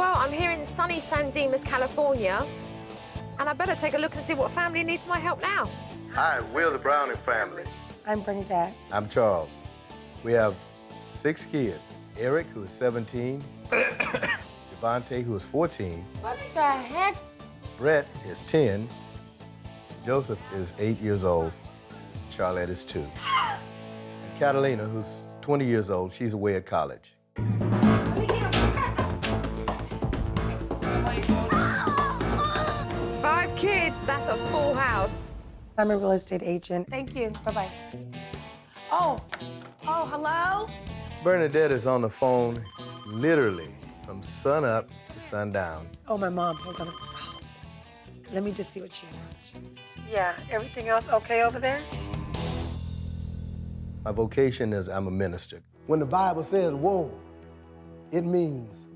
Well, I'm here in sunny San Dimas, California, and I better take a look and see what family needs my help now. Hi, we're the Browning family. I'm Bernadette. I'm Charles. We have 6 kids. Eric, who is 17. Devontae, who is 14. What the heck? Brett is 10. Joseph is 8 years old. Charlotte is 2. And Catalina, who's 20 years old, she's away at college. 5 kids, that's a full house. I'm a real estate agent. Thank you. Bye-bye. Oh, hello? Bernadette is on the phone literally from sun up to sundown. Oh, my mom, hold on. Let me just see what she wants. Yeah, everything else okay over there? My vocation is I'm a minister. When the Bible says whoa, it means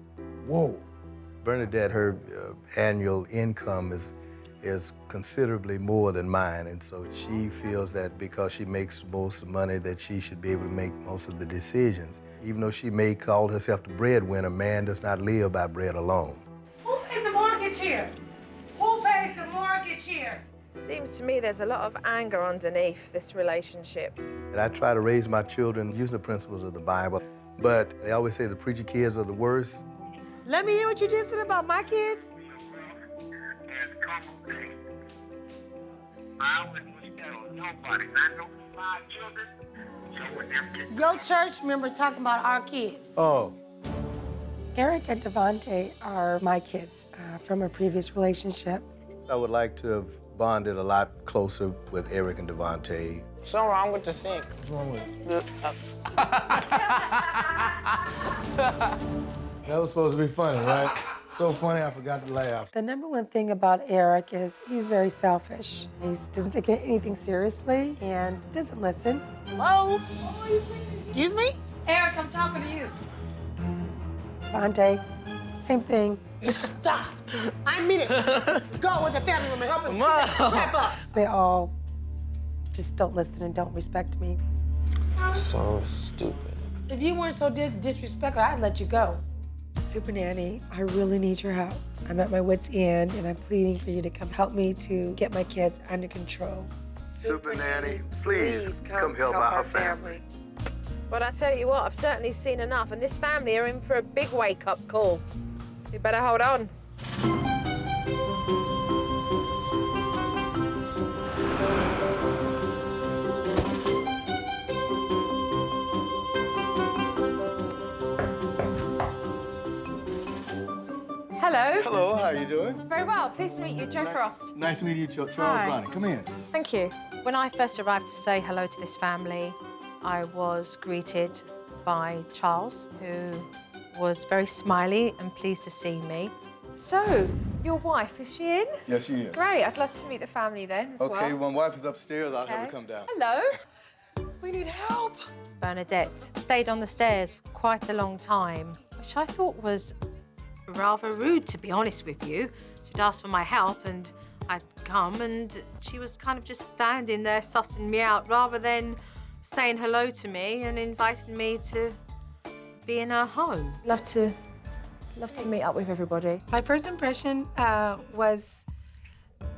whoa. Bernadette, her annual income is considerably more than mine, and so she feels that because she makes most of the money that she should be able to make most of the decisions. Even though she may call herself the breadwinner, man does not live by bread alone. Who pays the mortgage here? Who pays the mortgage here? Seems to me there's a lot of anger underneath this relationship. And I try to raise my children using the principles of the Bible, but they always say the preacher kids are the worst. Let me hear what you just said about my kids. Your church member talking about our kids. Oh. Eric and Devontae are my kids from a previous relationship. I would like to have bonded a lot closer with Eric and Devontae. Something wrong with the sink. What's wrong with it? That was supposed to be funny, right? So funny, I forgot to laugh. The number one thing about Eric is he's very selfish. He doesn't take anything seriously and doesn't listen. Hello? Excuse me? Eric, I'm talking to you. Devontae, same thing. Stop. I mean it. Go with the family room and help him wrap up. They all just don't listen and don't respect me. So stupid. If you weren't so disrespectful, I'd let you go. Supernanny, I really need your help. I'm at my wit's end, and I'm pleading for you to come help me to get my kids under control. Supernanny, please come help our family. But I tell you what, I've certainly seen enough, and this family are in for a big wake-up call. You better hold on. Hello. Hello, how are you doing? Very well. Pleased to meet you, Joe Frost. Nice to meet you, Charles Hi. Browning. Come in. Thank you. When I first arrived to say hello to this family, I was greeted by Charles, who was very smiley and pleased to see me. So, your wife, is she in? Yes, she is. Great. I'd love to meet the family then as well. Okay, my wife is upstairs. I'll have her Okay. come down. Hello. We need help. Bernadette stayed on the stairs for quite a long time, which I thought was rather rude, to be honest with you. She'd asked for my help and I'd come, and she was kind of just standing there sussing me out rather than saying hello to me and inviting me to be in her home. Love to meet up with everybody. My first impression was,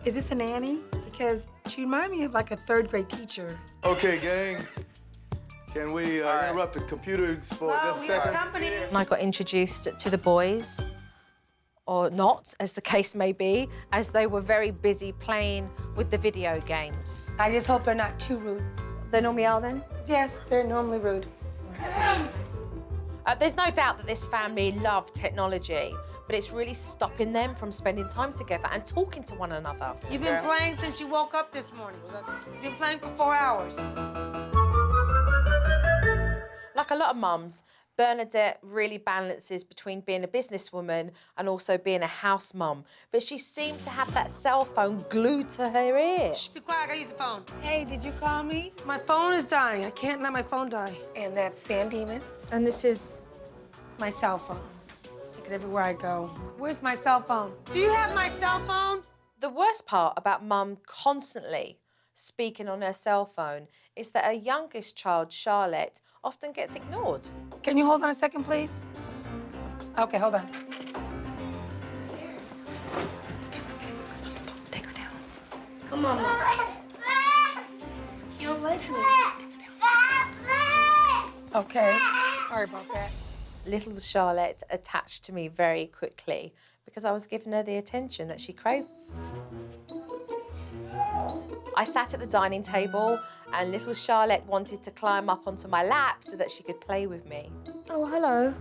is this a nanny? Because she reminded me of like a third-grade teacher. Okay, gang. Can we interrupt the computers for just a second? company. And I got introduced to the boys, or not, as the case may be, as they were very busy playing with the video games. I just hope they're not too rude. They normally are then? Yes, they're normally rude. There's no doubt that this family love technology, but it's really stopping them from spending time together and talking to one another. You've been playing since you woke up this morning. You've been playing for 4 hours. Like a lot of mums, Bernadette really balances between being a businesswoman and also being a house mum, but she seemed to have that cell phone glued to her ear. Shh, be quiet, I gotta use the phone. Hey, did you call me? My phone is dying. I can't let my phone die. And that's San Dimas. And this is... My cell phone. Take it everywhere I go. Where's my cell phone? Do you have my cell phone? The worst part about mum constantly speaking on her cell phone is that her youngest child, Charlotte, often gets ignored. Can you hold on a second, please? Okay, hold on. Take her down. Come on, Mom. You're away from me. Okay, sorry about that. Little Charlotte attached to me very quickly because I was giving her the attention that she craved. I sat at the dining table and little Charlotte wanted to climb up onto my lap so that she could play with me. Oh, hello.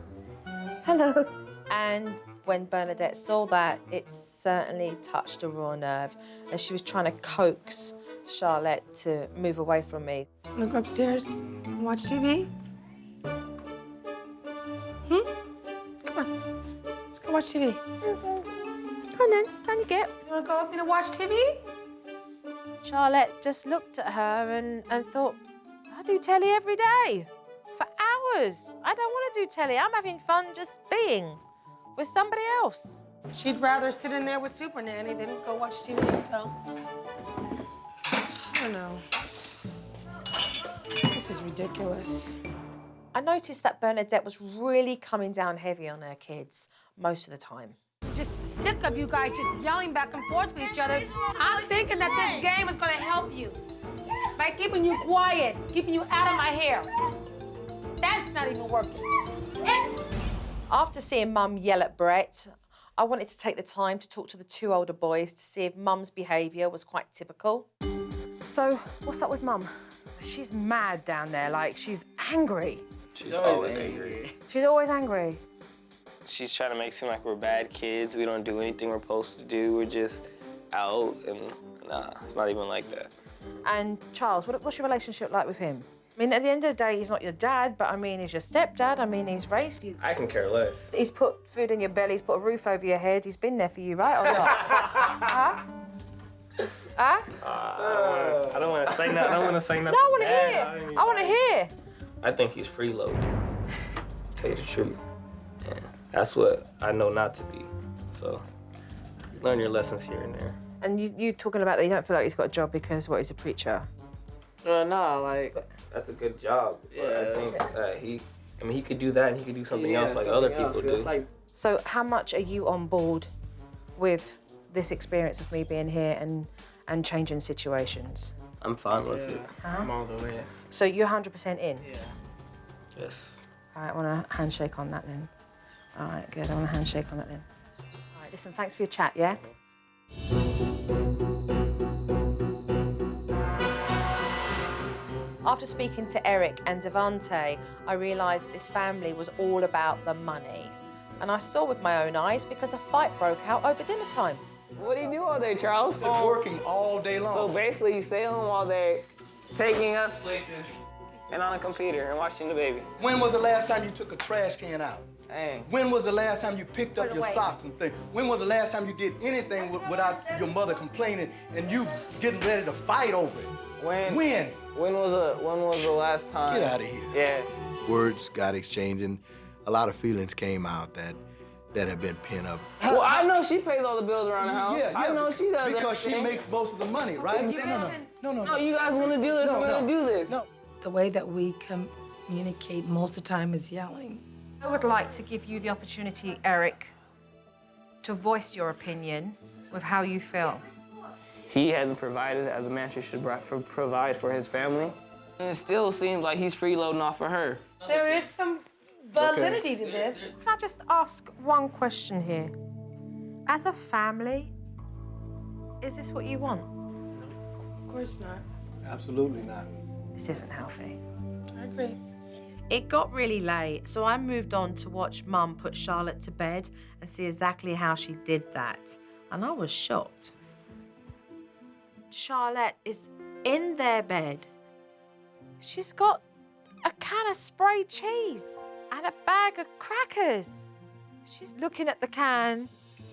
Hello. And when Bernadette saw that, it certainly touched a raw nerve as she was trying to coax Charlotte to move away from me. Wanna go upstairs and watch TV? Come on, let's go watch TV. Come on then, down you get. You wanna go with me to watch TV? Charlotte just looked at her and thought, I do telly every day, for hours. I don't want to do telly. I'm having fun just being with somebody else. She'd rather sit in there with Supernanny than go watch TV, so. I don't know. This is ridiculous. I noticed that Bernadette was really coming down heavy on her kids most of the time. Just sick of you guys just yelling back and forth with each other. I'm thinking that this game is gonna help you by keeping you quiet, keeping you out of my hair. That's not even working. After seeing Mum yell at Brett, I wanted to take the time to talk to the two older boys to see if Mum's behaviour was quite typical. So, what's up with Mum? She's mad down there, like she's angry. She's always angry. She's always angry. She's trying to make it seem like we're bad kids. We don't do anything we're supposed to do. We're just out, and nah, it's not even like that. And Charles, what's your relationship like with him? I mean, at the end of the day, he's not your dad, but I mean, he's your stepdad. I mean, he's raised you. I can care less. He's put food in your belly, he's put a roof over your head. He's been there for you, right, or not? Huh? Huh? I don't want to say nothing. I don't want to say nothing. No, I want to hear. I want to hear. I think he's freeloading. Tell you the truth. Yeah, that's what I know not to be. So, you learn your lessons here and there. And you talking about that you don't feel like he's got a job because, what, he's a preacher? No, like, that's a good job. But Yeah. I think that he could do that and he could do something else like other people do. So how much are you on board with this experience of me being here and changing situations? I'm fine with it. I'm all the way. So you're 100% in? Yeah. Yes. All right, I want a handshake on that then. All right, good, I want a handshake on that then. All right, listen, thanks for your chat, yeah? After speaking to Eric and Devante, I realised this family was all about the money. And I saw with my own eyes because a fight broke out over dinner time. What do you do all day, Charles? Working all day long. So basically, you stay home all day, taking us places, and on a computer and watching the baby. When was the last time you took a trash can out? Dang. When was the last time you picked up your socks and things? When was the last time you did anything without your mother complaining and you getting ready to fight over it? When? When was the last time? Get out of here. Yeah. Words got exchanging. A lot of feelings came out that have been pinned up. Well, I know she pays all the bills around the house. Yeah, I know she does because everything. she makes most of the money, right? No, you guys want to do this, we're going to do this. No. The way that we communicate most of the time is yelling. I would like to give you the opportunity, Eric, to voice your opinion with how you feel. He hasn't provided as a man should provide for his family. And it still seems like he's freeloading off of her. There is some validity to this. Can I just ask one question here? As a family, is this what you want? Of course not. Absolutely not. This isn't healthy. I agree. It got really late, so I moved on to watch Mum put Charlotte to bed and see exactly how she did that. And I was shocked. Charlotte is in their bed. She's got a can of sprayed cheese and a bag of crackers. She's looking at the can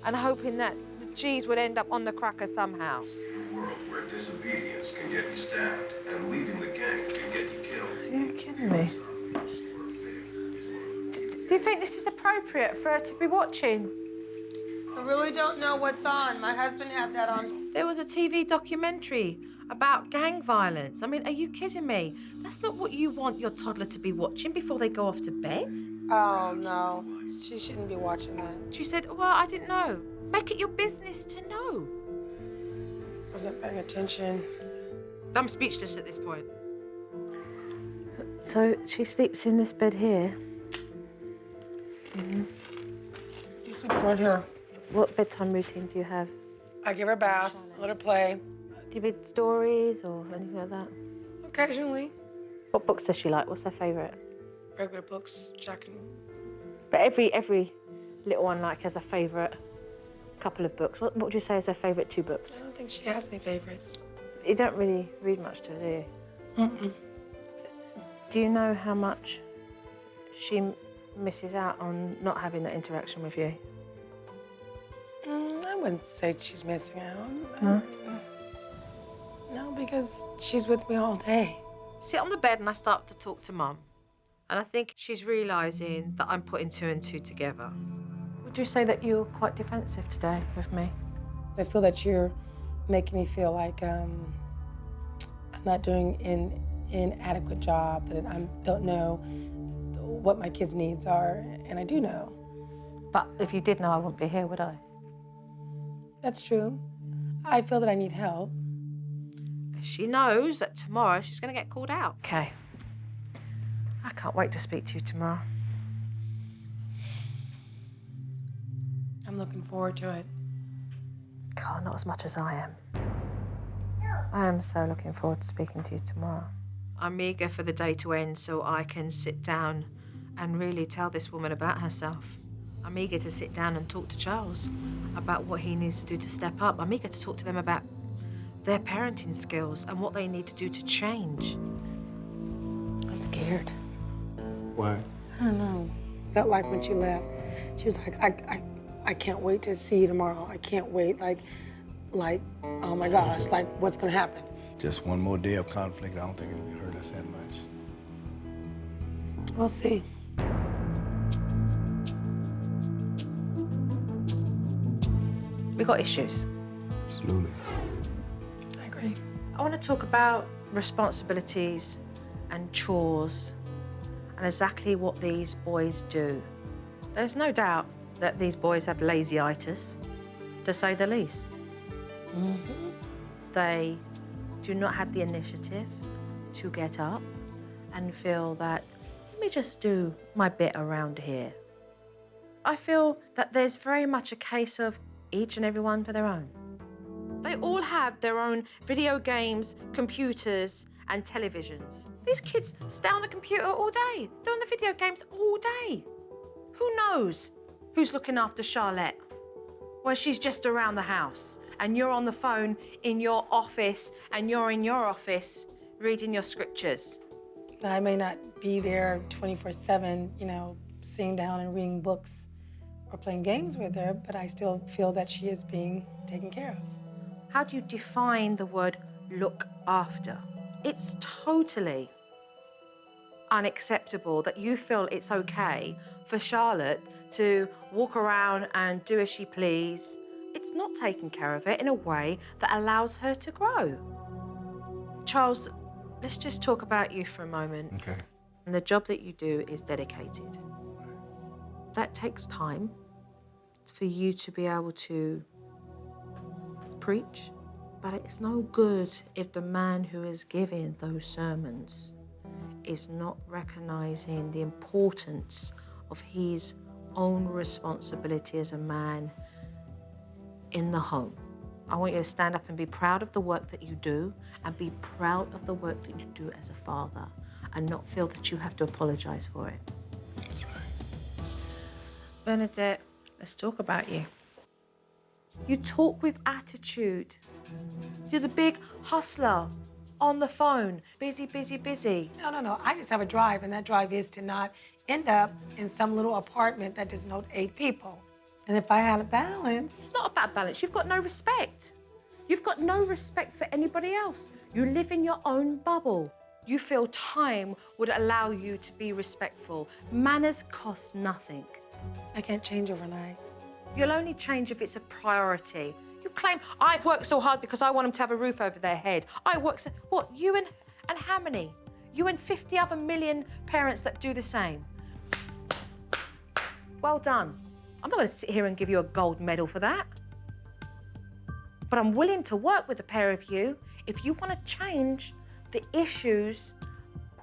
and hoping that the cheese would end up on the cracker somehow. A world where disobedience can get you stabbed and leaving the gang can get you killed. You're kidding me. Do you think this is appropriate for her to be watching? I really don't know what's on. My husband had that on. There was a TV documentary about gang violence. I mean, are you kidding me? That's not what you want your toddler to be watching before they go off to bed. Oh, no. She shouldn't be watching that. She said, well, I didn't know. Make it your business to know. Wasn't paying attention. I'm speechless at this point. So she sleeps in this bed here? She sleeps right here. What bedtime routine do you have? I give her a bath, let her play. Do you read stories or anything like that? Occasionally. What books does she like? What's her favourite? Regular books, Jack and... But every little one like has a favourite couple of books. What would you say is her favourite 2 books? I don't think she has any favorites. You don't really read much to her, do you? Mm-mm. Do you know how much she misses out on not having that interaction with you? I wouldn't say she's missing out. No? No, because she's with me all day. Sit on the bed and I start to talk to Mum. And I think she's realising that I'm putting 2 and 2 together. Would you say that you're quite defensive today with me? I feel that you're making me feel like I'm not doing an inadequate job, that I don't know what my kids' needs are, and I do know. But if you did know, I wouldn't be here, would I? That's true. I feel that I need help. She knows that tomorrow she's going to get called out. Okay. I can't wait to speak to you tomorrow. I'm looking forward to it. God, not as much as I am. I am so looking forward to speaking to you tomorrow. I'm eager for the day to end so I can sit down and really tell this woman about herself. I'm eager to sit down and talk to Charles about what he needs to do to step up. I'm eager to talk to them about their parenting skills and what they need to do to change. I'm scared. Why? I don't know. Felt like when she left, she was like, I can't wait to see you tomorrow. I can't wait. Like, oh my gosh, like, what's gonna happen? Just one more day of conflict. I don't think it'll hurt us that much. We'll see. We've got issues. Absolutely. I agree. I want to talk about responsibilities and chores and exactly what these boys do. There's no doubt that these boys have lazy-itis, to say the least. Mm-hmm. They do not have the initiative to get up and feel that, let me just do my bit around here. I feel that there's very much a case of each and every one for their own. They all have their own video games, computers, and televisions. These kids stay on the computer all day. They're on the video games all day. Who knows who's looking after Charlotte when she's just around the house and you're on the phone in your office and you're in your office reading your scriptures? I may not be there 24/7, you know, sitting down and reading books or playing games with her, but I still feel that she is being taken care of. How do you define the word look after? It's totally unacceptable that you feel it's okay for Charlotte to walk around and do as she please. It's not taking care of it in a way that allows her to grow. Charles, let's just talk about you for a moment. Okay. And the job that you do is dedicated. That takes time for you to be able to preach, but it's no good if the man who is giving those sermons is not recognizing the importance of his own responsibility as a man in the home. I want you to stand up and be proud of the work that you do and be proud of the work that you do as a father and not feel that you have to apologize for it. That's right. Bernadette, let's talk about you. You talk with attitude. You're the big hustler on the phone, busy, busy, busy. No. I just have a drive, and that drive is to not end up in some little apartment that doesn't hold 8 people. And if I had a balance... It's not about balance. You've got no respect. You've got no respect for anybody else. You live in your own bubble. You feel time would allow you to be respectful. Manners cost nothing. I can't change overnight. You'll only change if it's a priority. You claim, I work so hard because I want them to have a roof over their head. I work so... What, you and how many? You and 50 other million parents that do the same. Well done. I'm not going to sit here and give you a gold medal for that. but I'm willing to work with the pair of you if you want to change the issues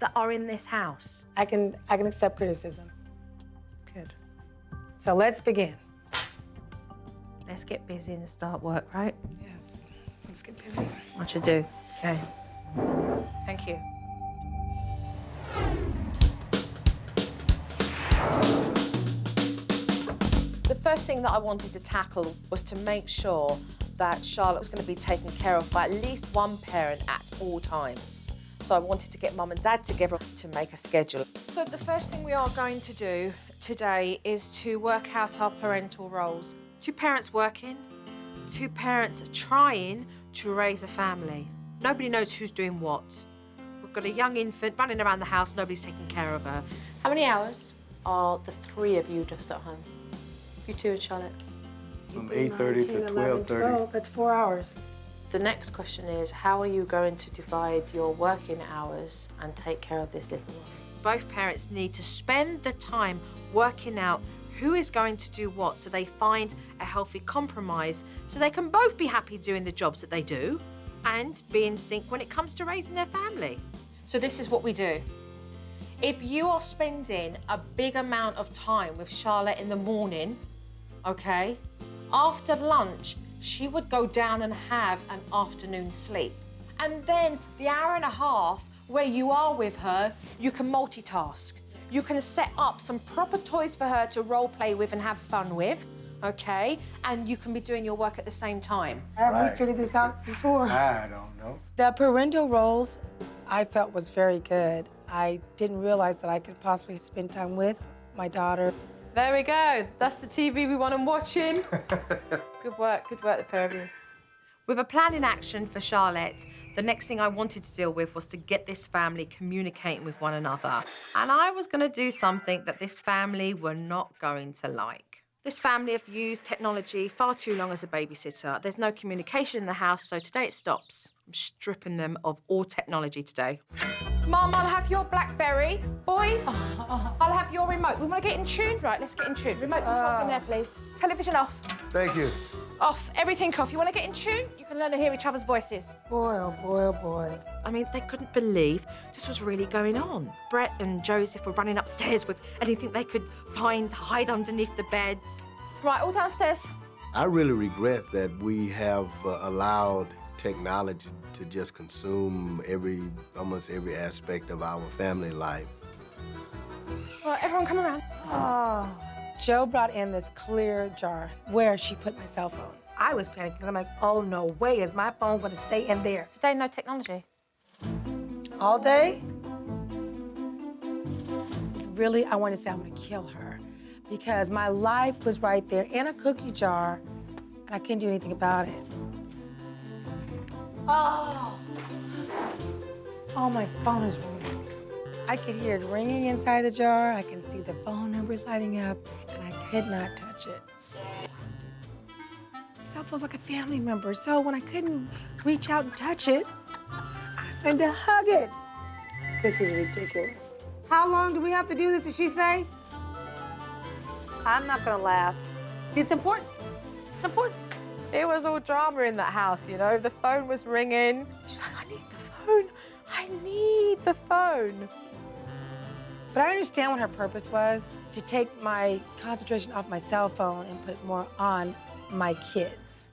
that are in this house. I can accept criticism. Good. So let's begin. Let's get busy and start work, right? Yes, let's get busy. What you do? Okay. Thank you. The first thing that I wanted to tackle was to make sure that Charlotte was going to be taken care of by at least one parent at all times. So I wanted to get Mum and Dad together to make a schedule. So the first thing we are going to do today is to work out our parental roles. 2 parents working, 2 parents trying to raise a family. Nobody knows who's doing what. We've got a young infant running around the house, nobody's taking care of her. How many hours are the 3 of you just at home? You 2 and Charlotte? From 8:30 to 12:30. That's 4 hours. The next question is, how are you going to divide your working hours and take care of this little one? Both parents need to spend the time working out who is going to do what so they find a healthy compromise so they can both be happy doing the jobs that they do and be in sync when it comes to raising their family. So this is what we do. If you are spending a big amount of time with Charlotte in the morning, okay, after lunch, she would go down and have an afternoon sleep. And then the hour and a half where you are with her, you can multitask. You can set up some proper toys for her to role play with and have fun with, okay? And you can be doing your work at the same time. Have we figured this out before? I don't know. The parental roles I felt was very good. I didn't realize that I could possibly spend time with my daughter. There we go. That's the TV we want them watching. Good work, the pair of you. With a plan in action for Charlotte, the next thing I wanted to deal with was to get this family communicating with one another. And I was going to do something that this family were not going to like. This family have used technology far too long as a babysitter. There's no communication in the house, so today it stops. I'm stripping them of all technology today. Mum, I'll have your BlackBerry. Boys, I'll have your remote. We want to get in tune? Right, let's get in tune. Remote controls in there, please. Television off. Thank you. Off. Everything off. You want to get in tune? You can learn to hear each other's voices. Boy, oh boy, oh boy. I mean, they couldn't believe this was really going on. Brett and Joseph were running upstairs with anything they could find to hide underneath the beds. Right, all downstairs. I really regret that we have allowed technology to just consume almost every aspect of our family life. Right, everyone come around. Oh. Joe brought in this clear jar where she put my cell phone. I was panicking because I'm like, oh no way, is my phone going to stay in there? Today, no technology. All day? Really, I want to say I'm going to kill her because my life was right there in a cookie jar and I couldn't do anything about it. Oh, my phone is ringing. I could hear it ringing inside the jar. I can see the phone numbers lighting up, and I could not touch it. Cell phone's like a family member, so when I couldn't reach out and touch it, I wanted to hug it. This is ridiculous. How long do we have to do this, did she say? I'm not gonna last. See, it's important. It's important. It was all drama in that house, you know. The phone was ringing. She's like, I need the phone. I need the phone. But I understand what her purpose was, to take my concentration off my cell phone and put it more on my kids.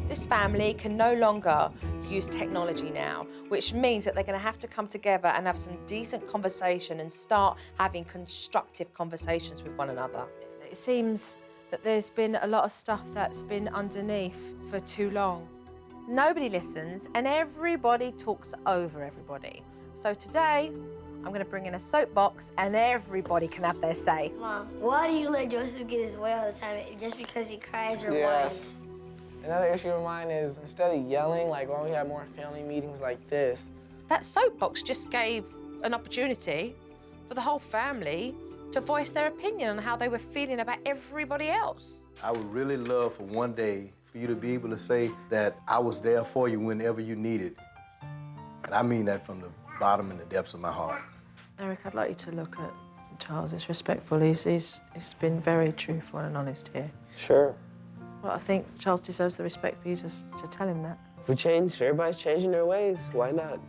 This family can no longer use technology now, which means that they're going to have to come together and have some decent conversation and start having constructive conversations with one another. It seems that there's been a lot of stuff that's been underneath for too long. Nobody listens and everybody talks over everybody. So today, I'm going to bring in a soapbox and everybody can have their say. Mom, why do you let Joseph get his way all the time just because he cries or whines? Another issue of mine is instead of yelling, like when we have more family meetings like this. That soapbox just gave an opportunity for the whole family to voice their opinion on how they were feeling about everybody else. I would really love for one day for you to be able to say that I was there for you whenever you needed. And I mean that from the bottom and the depths of my heart. Eric, I'd like you to look at Charles. It's respectful. He's been very truthful and honest here. Sure. Well, I think Charles deserves the respect for you just to tell him that. If we change, everybody's changing their ways. Why not?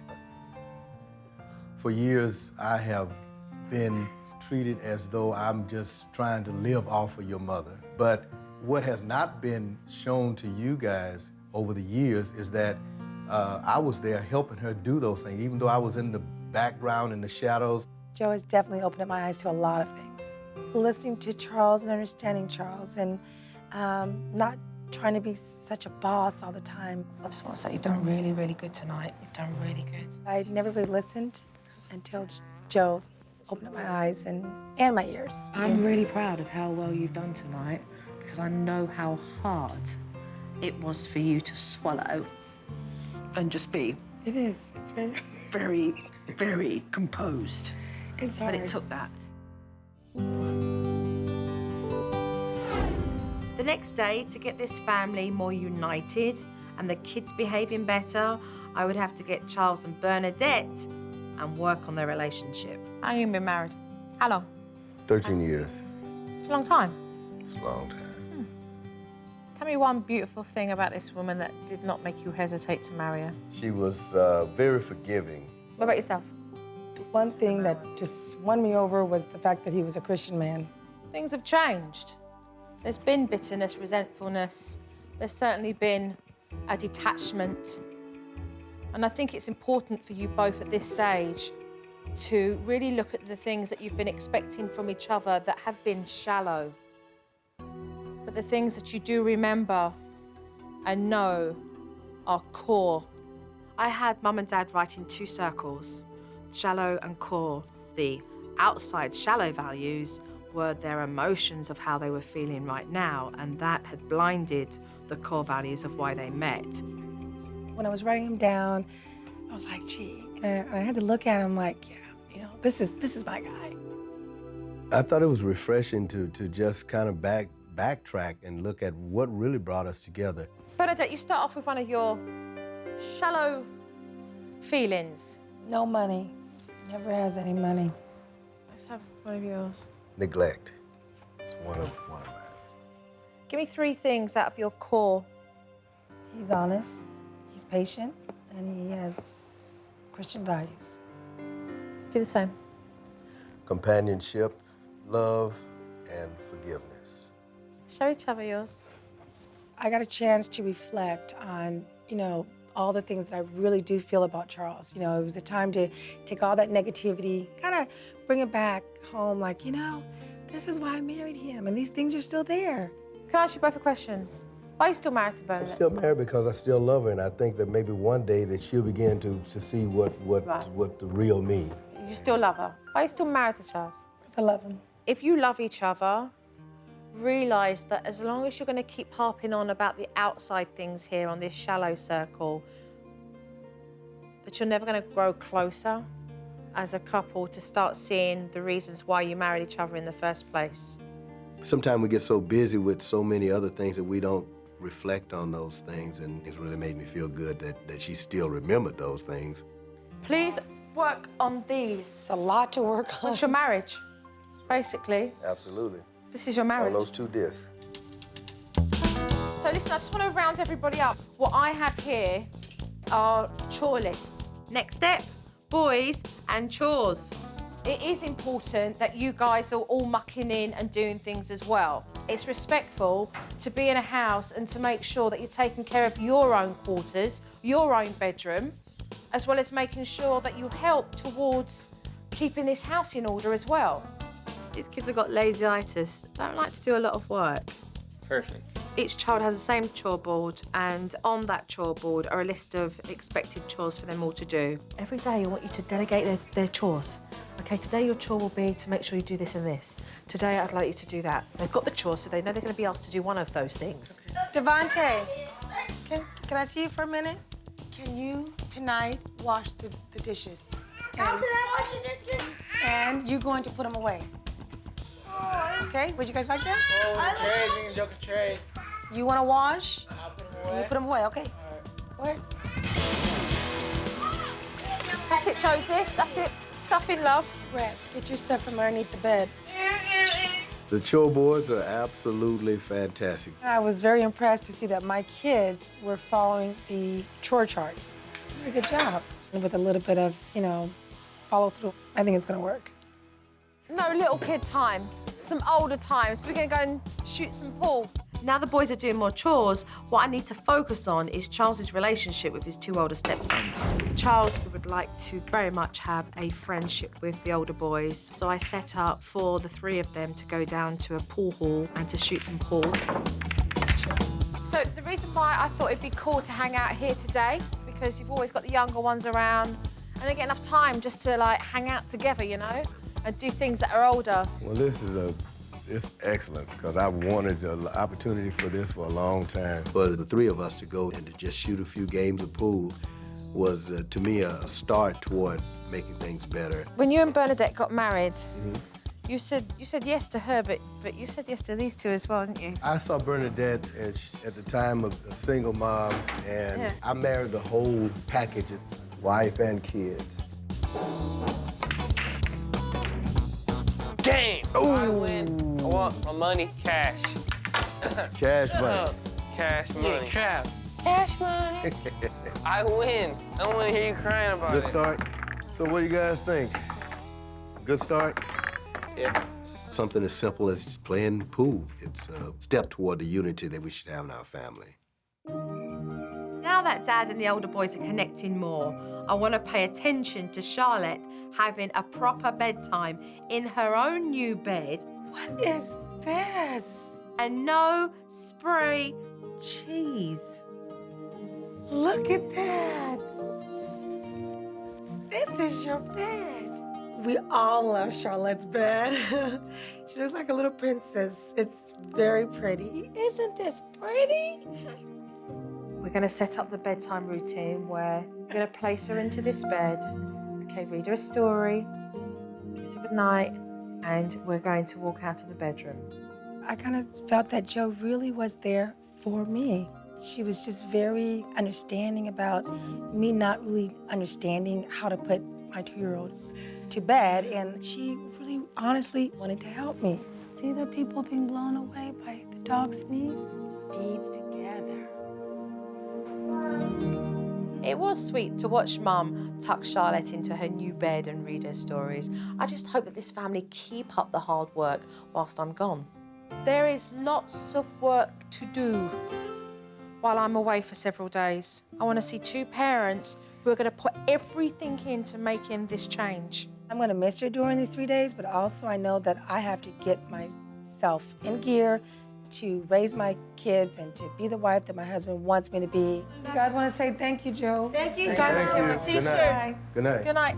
For years, I have been treated as though I'm just trying to live off of your mother. But what has not been shown to you guys over the years is that I was there helping her do those things, even though I was in the background, in the shadows. Joe has definitely opened up my eyes to a lot of things. Listening to Charles and understanding Charles and not trying to be such a boss all the time. I just want to say you've done really, really good tonight. You've done really good. I never really listened until Joe opened up my eyes and my ears. I'm really proud of how well you've done tonight because I know how hard it was for you to swallow and just be. It is. It's very, very, very composed. It's hard. But it took that. The next day, to get this family more united and the kids behaving better, I would have to get Charles and Bernadette and work on their relationship. How long have you been married? How long? 13 years. It's a long time. It's a long time. Tell me one beautiful thing about this woman that did not make you hesitate to marry her. She was very forgiving. What about yourself? One thing that just won me over was the fact that he was a Christian man. Things have changed. There's been bitterness, resentfulness. There's certainly been a detachment. And I think it's important for you both at this stage to really look at the things that you've been expecting from each other that have been shallow. But the things that you do remember and know are core. I had Mum and Dad write in 2 circles, shallow and core. The outside shallow values were their emotions of how they were feeling right now, and that had blinded the core values of why they met. When I was writing him down, I was like, gee, and I had to look at him like, yeah, you know, this is my guy. I thought it was refreshing to just kind of backtrack and look at what really brought us together. Bernadette, you start off with one of your shallow feelings. No money. Never has any money. Let's have one of yours. Neglect. It's one of mine. Give me 3 things out of your core. He's honest, he's patient, and he has Christian values. Do the same. Companionship, love, and forgiveness. Show each other yours. I got a chance to reflect on, you know, all the things that I really do feel about Charles. You know, it was a time to take all that negativity, kind of bring it back home, like, you know, this is why I married him, and these things are still there. Can I ask you both a question? Why are you still married to I'm Bernadette? still married because I still love her, and I think that maybe one day that she'll begin to see what the real me. You still love her. Why are you still married to Charles? I love him. If you love each other, realize that as long as you're going to keep harping on about the outside things here on this shallow circle, that you're never going to grow closer as a couple to start seeing the reasons why you married each other in the first place. Sometimes we get so busy with so many other things that we don't reflect on those things, and it's really made me feel good that she still remembered those things. Please work on these. It's a lot to work on. It's your marriage, basically. Absolutely. This is your marriage. On those 2 discs. So listen, I just want to round everybody up. What I have here are chore lists. Next step, boys and chores. It is important that you guys are all mucking in and doing things as well. It's respectful to be in a house and to make sure that you're taking care of your own quarters, your own bedroom, as well as making sure that you help towards keeping this house in order as well. These kids have got lazy-itis, don't like to do a lot of work. Perfect. Each child has the same chore board, and on that chore board are a list of expected chores for them all to do. Every day I want you to delegate their chores. Okay, today your chore will be to make sure you do this and this. Today I'd like you to do that. They've got the chores, so they know they're going to be asked to do one of those things. Devontae, can I see you for a minute? Can you tonight wash the dishes? How can I wash the dishes? And you're going to put them away. Okay, would you guys like that? Oh, trays, you can joke a tray. You want to wash? I'll put them You away. put them away, okay. Go ahead. That's it, Joseph. That's it. Stuff in love. Brett, get your stuff from underneath the bed. The chore boards are absolutely fantastic. I was very impressed to see that my kids were following the chore charts. They did a good job. And with a little bit of, follow through, I think it's gonna work. No little kid time, some older time, so we're gonna go and shoot some pool. Now the boys are doing more chores, what I need to focus on is Charles's relationship with his 2 older stepsons. Charles would like to very much have a friendship with the older boys, so I set up for the 3 of them to go down to a pool hall and to shoot some pool. So the reason why I thought it'd be cool to hang out here today, because you've always got the younger ones around, and they get enough time just to like hang out together, and do things that are older. Well, it's excellent because I've wanted the opportunity for this for a long time. For the 3 of us to go and to just shoot a few games of pool was, to me, a start toward making things better. When you and Bernadette got married, you said yes to her, but you said yes to these 2 as well, didn't you? I saw Bernadette at the time of a single mom, and I married the whole package of wife and kids. Game! Ooh. I win. I want my money, cash. Cash money. Cash money. Yeah, crap. Cash money. I win. I don't want to hear you crying about Good it. start. So what do you guys think? Good start? Yeah. Something as simple as just playing pool. It's a step toward the unity that we should have in our family. Now that Dad and the older boys are connecting more, I want to pay attention to Charlotte having a proper bedtime in her own new bed. What is this? And no spray cheese. Look at that. This is your bed. We all love Charlotte's bed. She looks like a little princess. It's very pretty. Isn't this pretty? We're going to set up the bedtime routine where we're going to place her into this bed. Okay, read her a story, kiss her goodnight, and we're going to walk out of the bedroom. I kind of felt that Joe really was there for me. She was just very understanding about me not really understanding how to put my 2-year-old to bed, and she really honestly wanted to help me. See the people being blown away by the dog's sneeze? Deeds together. It was sweet to watch Mum tuck Charlotte into her new bed and read her stories. I just hope that this family keep up the hard work whilst I'm gone. There is lots of work to do while I'm away for several days. I want to see 2 parents who are going to put everything into making this change. I'm going to miss her during these 3 days, but also I know that I have to get myself in gear to raise my kids and to be the wife that my husband wants me to be. You guys want to say thank you, Joe? Thank you. Thank you. See you Good soon. night. Good night. Good night.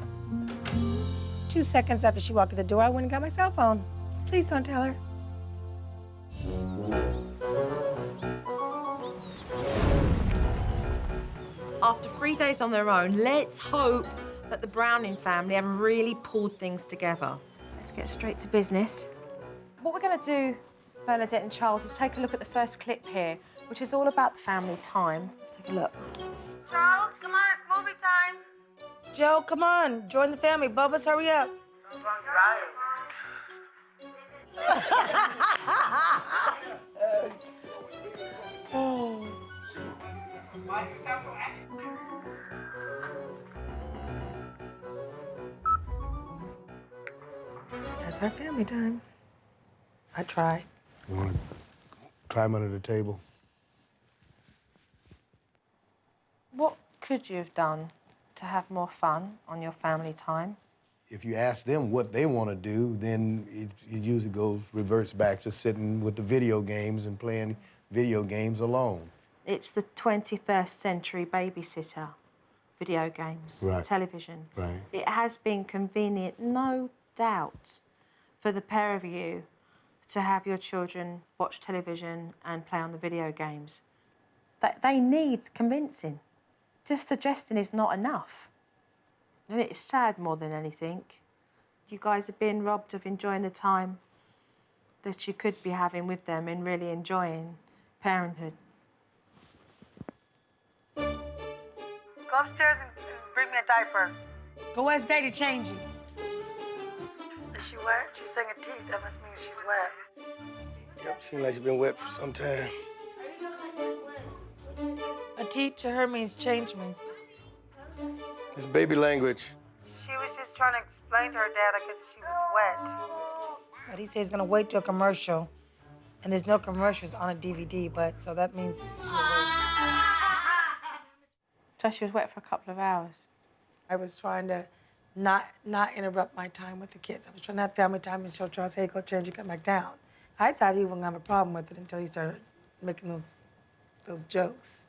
2 seconds after she walked in the door, I went and got my cell phone. Please don't tell her. After 3 days on their own, let's hope that the Browning family have really pulled things together. Let's get straight to business. What we're going to do, Bernadette and Charles, is take a look at the first clip here, which is all about the family time. Let's take a look. Charles, come on, it's movie time. Joe, come on, join the family. Bubba's, hurry up. Oh. That's our family time. I tried. You want to climb under the table? What could you have done to have more fun on your family time? If you ask them what they want to do, then it usually reverts back to sitting with the video games and playing video games alone. It's the 21st century babysitter. Video games, Right. television. Right. It has been convenient, no doubt, for the pair of you to have your children watch television and play on the video games. They need convincing. Just suggesting is not enough. And it's sad more than anything. You guys are being robbed of enjoying the time that you could be having with them and really enjoying parenthood. Go upstairs and bring me a diaper. Go ask Daddy to change you. Is she wet? She's saying her teeth. That must mean she's wet. Yep, seems like she's been wet for some time. A teeth to her means change me. It's baby language. She was just trying to explain to her dad, I guess she was wet. But he says he's gonna wait till a commercial. And there's no commercials on a DVD, but so that means So she was wet for a couple of hours. I was trying to not interrupt my time with the kids. I was trying to have family time and show Charles, hey, go change and come back down. I thought he wouldn't have a problem with it until he started making those jokes.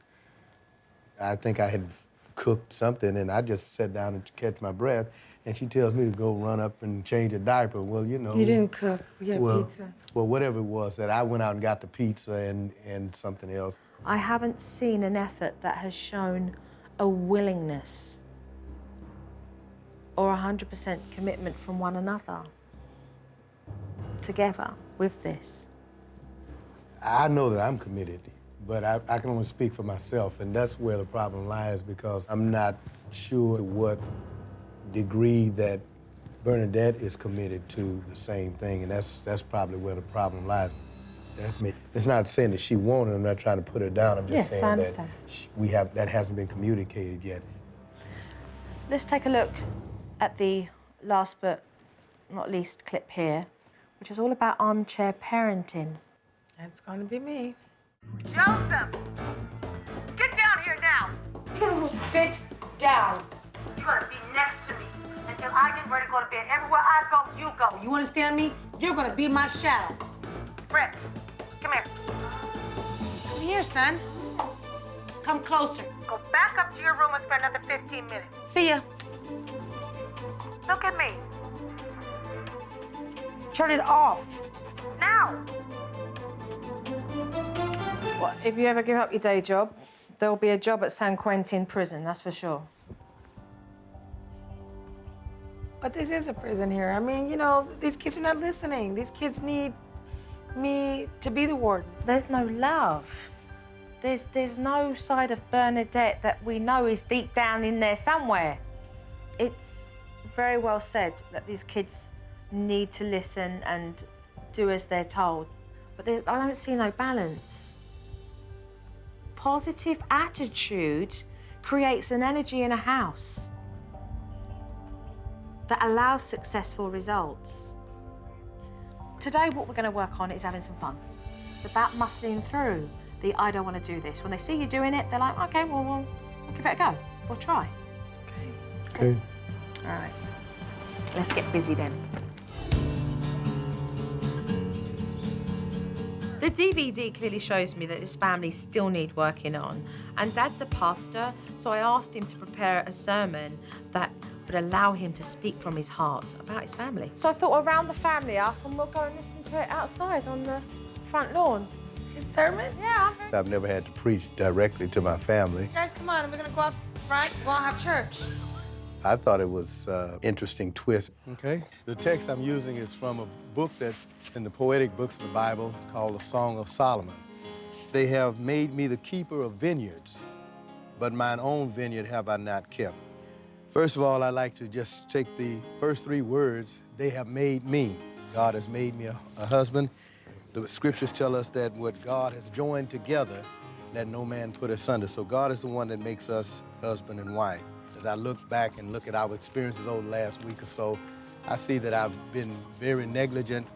I think I had cooked something, and I just sat down and catch my breath, and she tells me to go run up and change a diaper. Well, you know. You didn't cook. We had pizza. Well, whatever it was, that I went out and got the pizza and something else. I haven't seen an effort that has shown a willingness or 100% commitment from one another together with this. I know that I'm committed, but I can only speak for myself, and that's where the problem lies, because I'm not sure what degree that Bernadette is committed to the same thing, and that's probably where the problem lies. That's me. It's not saying that she won't, and I'm not trying to put her down. I'm just saying I understand. that that hasn't been communicated yet. Let's take a look at the last but not least clip here, which is all about armchair parenting. That's gonna be me. Joseph! Get down here now! Sit down. You're gonna be next to me until I get ready to go to bed. Everywhere I go, you go. You understand me? You're gonna be my shadow. Brett, come here. Come here, son. Come closer. Go back up to your room and spend another 15 minutes. See ya. Look at me. Turn it off. Now. Well, if you ever give up your day job, there'll be a job at San Quentin prison, that's for sure. But this is a prison here. I mean, you know, these kids are not listening. These kids need me to be the warden. There's no love. There's no side of Bernadette that we know is deep down in there somewhere. It's very well said that these kids need to listen and do as they're told. But I don't see no balance. Positive attitude creates an energy in a house that allows successful results. Today, what we're going to work on is having some fun. It's about muscling through the I don't want to do this. When they see you doing it, they're like, okay, well, we'll give it a go. We'll try. Okay. All right. Let's get busy then. The DVD clearly shows me that this family still need working on. And Dad's a pastor, so I asked him to prepare a sermon that would allow him to speak from his heart about his family. So I thought I'll round the family up and we'll go and listen to it outside on the front lawn. His sermon? Yeah. I've never had to preach directly to my family. Guys, come on, we're gonna go out front, we'll have church. I thought it was an interesting twist. Okay. The text I'm using is from a book that's in the poetic books of the Bible called The Song of Solomon. They have made me the keeper of vineyards, but mine own vineyard have I not kept. First of all, I'd like to just take the first three words, they have made me. God has made me a husband. The scriptures tell us that what God has joined together, let no man put asunder. So God is the one that makes us husband and wife. As I look back and look at our experiences over the last week or so, I see that I've been very negligent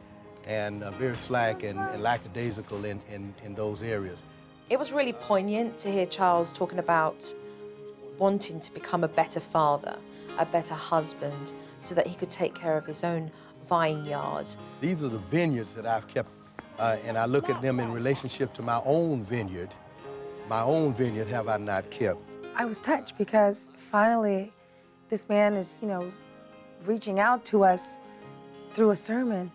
and very slack and lackadaisical in those areas. It was really poignant to hear Charles talking about wanting to become a better father, a better husband, so that he could take care of his own vineyard. These are the vineyards that I've kept, and I look at them in relationship to my own vineyard. My own vineyard have I not kept. I was touched because finally this man is, you know, reaching out to us through a sermon.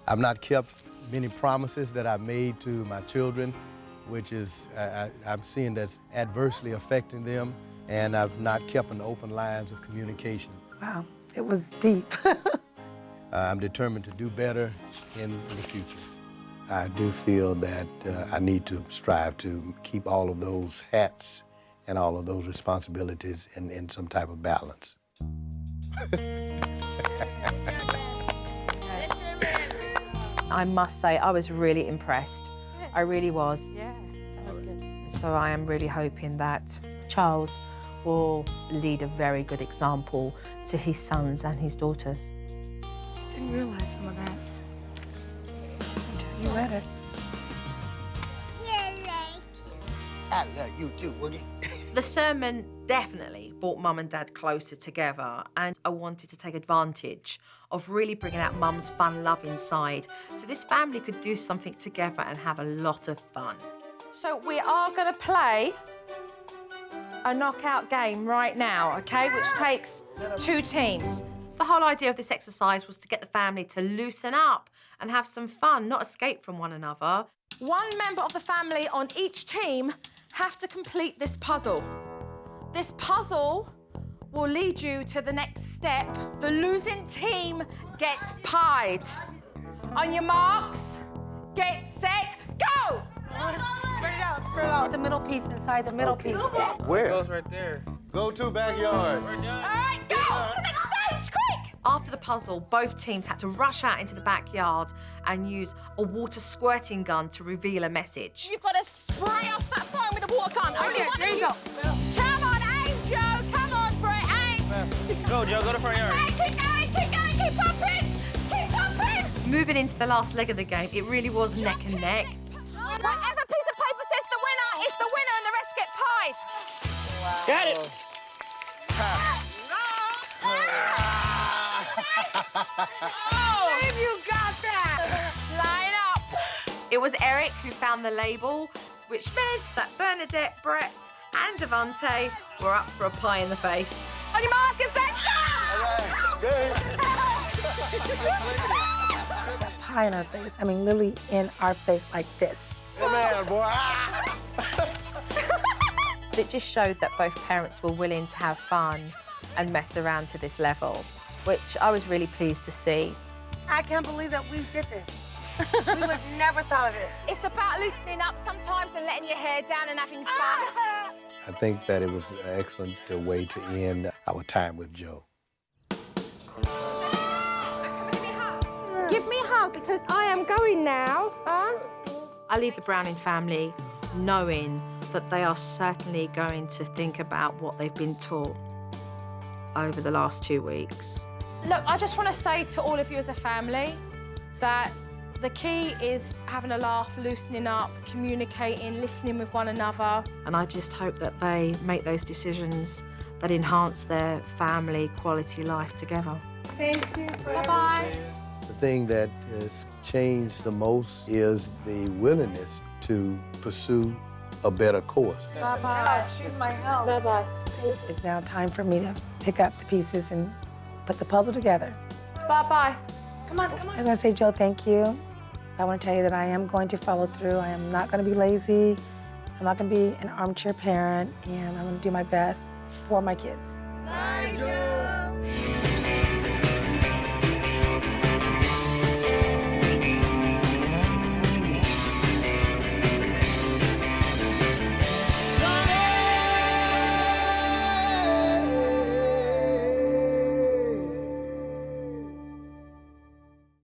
I've not kept many promises that I've made to my children, which is, I'm seeing that's adversely affecting them, and I've not kept an open lines of communication. Wow, it was deep. I'm determined to do better in the future. I do feel that I need to strive to keep all of those hats and all of those responsibilities in some type of balance. I must say, I was really impressed. I really was. Yeah, that was good. So I am really hoping that Charles will lead a very good example to his sons and his daughters. Didn't realize some of that until you read it. I love you too, Woogie. The sermon definitely brought Mum and Dad closer together, and I wanted to take advantage of really bringing out Mum's fun, loving side, so this family could do something together and have a lot of fun. So we are going to play a knockout game right now, okay, which takes 2 teams. The whole idea of this exercise was to get the family to loosen up and have some fun, not escape from one another. One member of the family on each team have to complete this puzzle. This puzzle will lead you to the next step. The losing team gets pied. On your marks, get set, go! Spread it out, spread it out. The middle piece inside the middle piece. Where? It goes right there. Go to backyard. All right, go! To the next stage, quick! After the puzzle, both teams had to rush out into the backyard and use a water squirting gun to reveal a message. You've got to spray off that phone with a water gun. Right there you go. Come on, aim, Joe. Come on, Brett, aim. Go, Joe, go to front yard. Hey, keep going, keep pumping. Keep pumping. Moving into the last leg of the game, it really was neck and neck. Whatever piece of paper says the winner is the winner and the rest get pied. Got it. Oh, if you got that. Line up. It was Eric who found the label, which meant that Bernadette, Brett, and Devante were up for a pie in the face. On your mark, get set, That pie in our face. I mean, literally in our face like this. Hey, man, boy. It just showed that both parents were willing to have fun and mess around to this level, which I was really pleased to see. I can't believe that we did this. We would never thought of this. It's about loosening up sometimes and letting your hair down and having fun. I think that it was an excellent way to end our time with Joe. Give me a hug because I am going now. I leave the Browning family knowing that they are certainly going to think about what they've been taught over the last 2 weeks. Look, I just want to say to all of you as a family that the key is having a laugh, loosening up, communicating, listening with one another. And I just hope that they make those decisions that enhance their family quality life together. Thank you. Bye-bye. The thing that has changed the most is the willingness to pursue a better course. Bye-bye. She's my help. Bye-bye. It's now time for me to pick up the pieces and put the puzzle together. Bye-bye. Come on, come I on. was gonna say, Joe, thank you. I wanna tell you that I am going to follow through. I am not gonna be lazy. I'm not gonna be an armchair parent, and I'm gonna do my best for my kids. Bye, Joe.